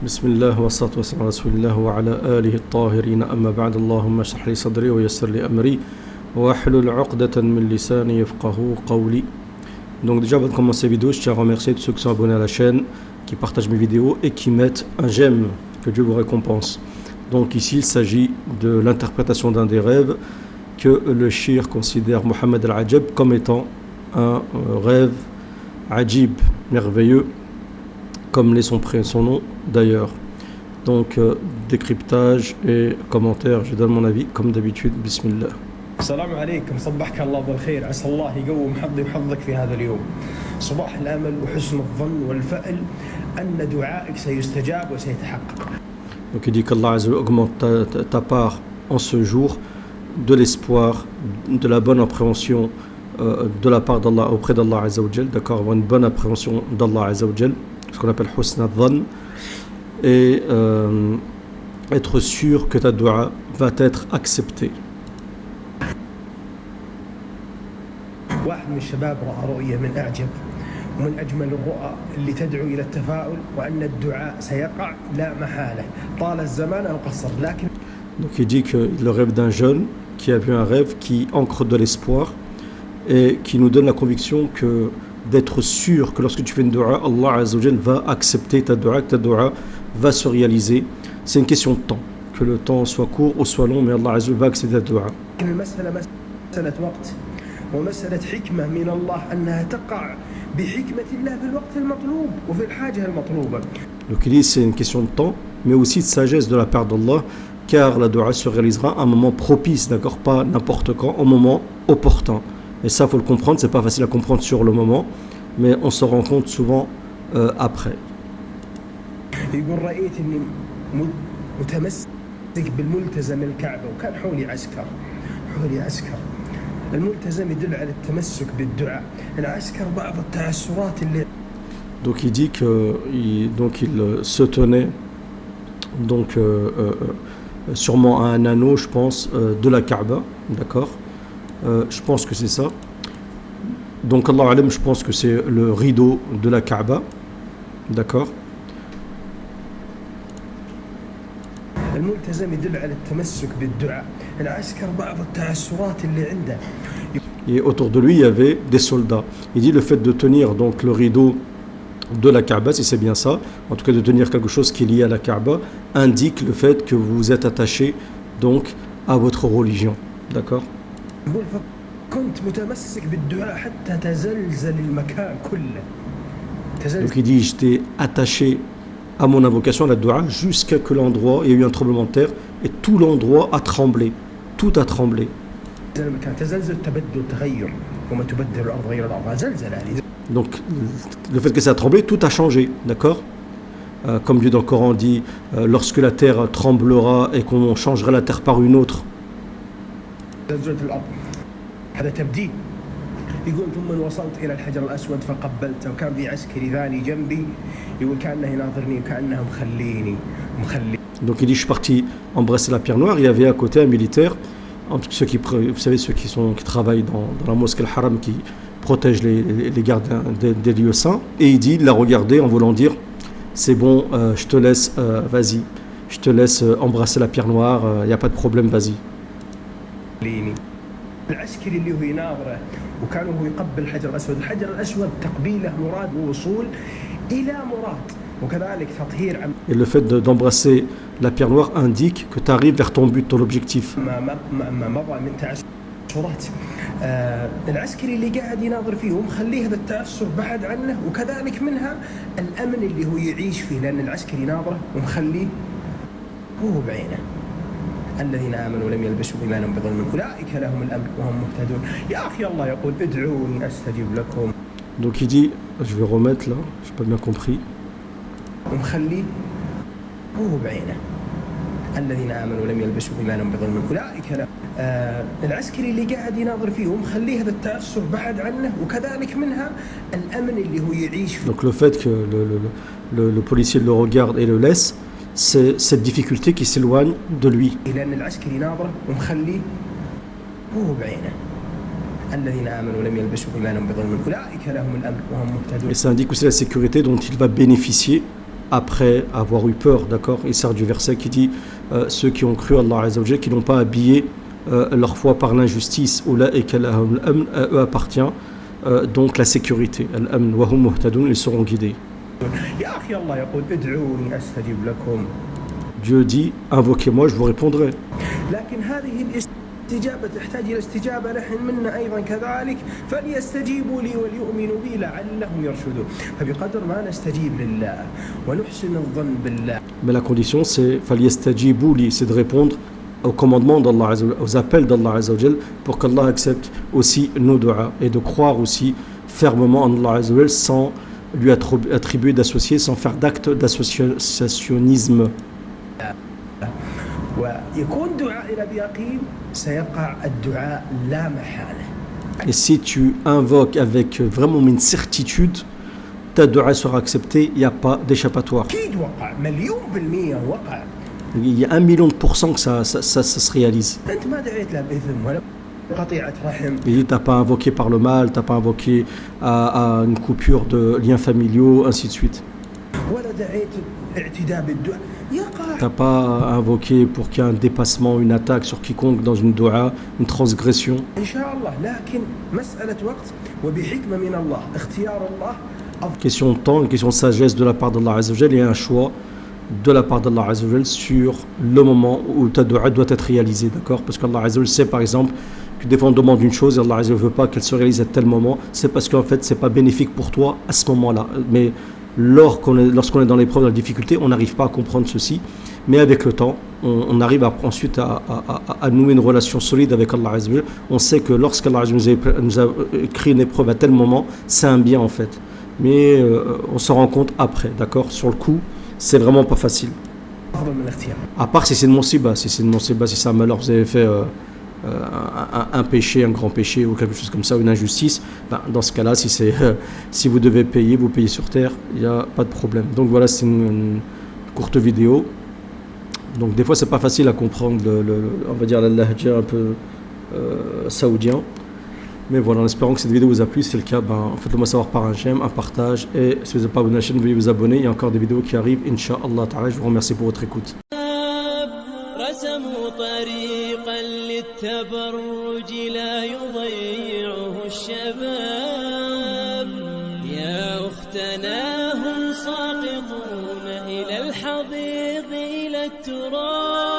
بسم الله والصلاة والسلام على رسول الله وعلى آله الطاهرين أما بعد اللهم اشرح لي صدري ويسر لي أمري واحلل عقدة من لساني يفقهوا قولي. Donc déjà avant de commencer la vidéo, je tiens à remercier tous ceux qui sont abonnés à la chaîne, qui partagent mes vidéos et qui mettent un j'aime, que Dieu vous récompense. Donc ici il s'agit de l'interprétation d'un des rêves que le shir considère Mohammed al-Ajab comme étant un rêve ajib, merveilleux, comme l'est son nom d'ailleurs. Donc décryptage et commentaire, je donne mon avis comme d'habitude. Bismillah. السلام عليكم صبحك الله بالخير عسى الله يقوم حظي وحظك في هذا اليوم صباح الأمل وحسن الظن والفأل أن دعائك سيستجاب وسيتحقق. Donc il dit qu'Allah Azza wa Jalla augmente ta part en ce jour de l'espoir, de la bonne appréhension de la part d'Allah auprès d'Allah Azza wa Jalla, d'accord, avoir une bonne appréhension d'Allah Azza wa Jalla, ce qu'on appelle husn al-dhann, et être sûr que ta dua va être acceptée. واحد من الشباب رأى رؤية من أعجب ومن أجمل الرؤى اللي تدعو إلى التفاؤل وأن الدعاء سيقع لا محالة طال الزمان أو قصر لكن. Donc il dit que le rêve d'un jeune qui a vu un rêve qui ancre de l'espoir et qui nous donne la conviction que d'être sûr que lorsque tu fais une dua, Allah Azza wa Jalla va accepter ta dua, que ta dua va se réaliser. C'est une question de temps, que le temps soit court ou soit long, mais Allah Azza wa Jalla va accepter ta dua. المسألة مسألة وقت ومسألة حكمة من الله أنها تقع بحكمة الله في الوقت المطلوب وفي الحاجة المطلوبة. Donc il dit c'est une question de temps, mais aussi de sagesse de la part d'Allah, car la dua se réalisera à un moment propice, d'accord, pas n'importe quand, au moment opportun. Et ça, faut le comprendre, c'est pas facile à comprendre sur le moment, mais on se rend compte souvent après. يقول رأيت إني متمسك بالملتزم الكعبة وكان حولي عسكر. الملتزم يدل على التمسك بالدعاء. العسكر بعض التعسرات اللي. Donc il dit que il se tenait donc sûrement à un anneau, je pense, de la Kaaba, d'accord. Je pense que c'est ça. Donc Allah alam, je pense que c'est le rideau de la Kaaba, d'accord. الملتزم يدل على التمسك بالدعاء. العسكر بعض التعسرات اللي عنده. Et autour de lui, il y avait des soldats. Il dit le fait de tenir donc le rideau de la Kaaba, si c'est bien ça, en tout cas de tenir quelque chose qui est lié à la Kaaba, indique le fait que vous êtes attaché donc à votre religion, d'accord. Donc il dit j'étais attaché à mon invocation, à la dua, jusqu'à que l'endroit, il y a eu un tremblement de terre et tout l'endroit a tremblé, tout a tremblé. Donc le fait que ça a tremblé, tout a changé, d'accord. Comme Dieu dans le Coran dit, lorsque la terre tremblera et qu'on changera la terre par une autre. يقول ثم وصلت إلى الحجر الأسود فقبلته وكان في عسكري ثاني جنبي يقول كأنه يناظرني وكأنه مخليني. Donc il dit je suis parti embrasser la pierre noire, il y avait à côté un militaire, ceux qui, vous savez ceux qui travaillent dans la mosquée al-Haram qui protègent les gardiens des lieux saints, et il dit il l'a regardé en voulant dire c'est bon, je te laisse, vas-y, je te laisse embrasser la pierre noire, il n'y a pas de problème, vas-y. العسكري اللي هو يناظره وكان هو يقبل الحجر الأسود. الحجر الأسود تقبيله مراد ووصول إلى مراد وكذلك تطهير. Et le fait d'embrasser la pierre noire indique que tu arrives vers ton but, ton objectif. ما مضى من تعسرات. العسكري اللي قاعد يناظر فيه ومخليه هذا التأثر بعد عنه وكذلك منها الأمن اللي هو يعيش فيه لأن العسكري يناظره ومخليه هو بعينه. الذين آمنوا ولم يلبسوا إيمانهم بظلم أولئك لهم الأمن وهم مهتدون. يا أخي الله يقول ادعوني أستجب لكم. Donc il dit, je vais remettre là, je n'ai pas bien compris. ومخليه هو بعينه. الذين آمنوا ولم يلبسوا إيمانهم بظلم أولئك لهم. العسكري اللي قاعد يناظر فيه ومخليه هذا التأثر بعد عنه وكذلك منها الأمن اللي هو يعيش فيه. Donc le fait que le policier le regarde et le laisse, c'est cette difficulté qui s'éloigne de lui. Et ça indique aussi la sécurité dont il va bénéficier après avoir eu peur, d'accord. Il sert du verset qui dit ceux qui ont cru Allah Azza wa Jal, qui n'ont pas habillé leur foi par l'injustice, eux appartient donc la sécurité, al-amn wa hum muhtadun, ils seront guidés. Dieu dit, invoquez-moi, je vous répondrai. استجابة تحتاج إلى استجابة نحن منا أيضا كذلك فليستجيبوا لي وليؤمنوا بي لعلهم يرشدون فبقدر ما نستجيب لله ونحسن الظن بالله. Mais la condition c'est فليستجيبوا لي, c'est de répondre aux commandements d'Allah Azza wa Jal, aux appels d'Allah Azza wa Jal, pour qu'Allah accepte aussi nos du'as et de croire aussi fermement en Allah Azza wa Jal sans lui attribuer d'associer, sans faire d'acte d'associationnisme. ويكون دعائنا بيقين سيقع الدعاء لا محالة. Et si tu invoques avec vraiment une certitude, ta dua sera acceptée, il n'y a pas d'échappatoire. Il y a 1 million de pourcents que ça se réalise. Et tu n'as pas invoqué par le mal, tu n'as pas invoqué à une coupure de liens familiaux, ainsi de suite. Tu n'as pas invoqué pour qu'il y ait un dépassement, une attaque sur quiconque dans une dua, une transgression. Question de temps, une question de sagesse de la part d'Allah Azza wa Jal, et un choix de la part d'Allah Azza wa Jal sur le moment où ta dua doit être réalisée, d'accord? Parce qu'Allah Azza wa Jal sait par exemple que des fois on demande une chose et Allah Azza wa Jal ne veut pas qu'elle se réalise à tel moment, c'est parce qu'en fait c'est pas bénéfique pour toi à ce moment-là. Mais lorsqu'on est dans l'épreuve, dans la difficulté, on n'arrive pas à comprendre ceci. Mais avec le temps, on arrive ensuite à nouer une relation solide avec Allah Azza wa Jal. On sait que lorsqu'Allah Azza wa Jal nous a créé une épreuve à tel moment, c'est un bien en fait. Mais on s'en rend compte après, d'accord? Sur le coup, c'est vraiment pas facile. À part si c'est une monsiba, si c'est un malheur, vous avez fait un péché, un grand péché ou quelque chose comme ça, une injustice, ben, dans ce cas-là, si vous devez payer, vous payez sur terre, il n'y a pas de problème. Donc voilà, c'est une courte vidéo. Donc des fois, c'est pas facile à comprendre, on va dire la lahja un peu saoudien. Mais voilà, en espérant que cette vidéo vous a plu. Si c'est le cas, faites-le moi savoir par un j'aime, un partage. Et si vous n'êtes pas abonné à la chaîne, veuillez vous abonner. Il y a encore des vidéos qui arrivent, Inch'Allah ta'ala. Je vous remercie pour votre écoute. أختنا هم ساقطون إلى الحضيض إلى التراب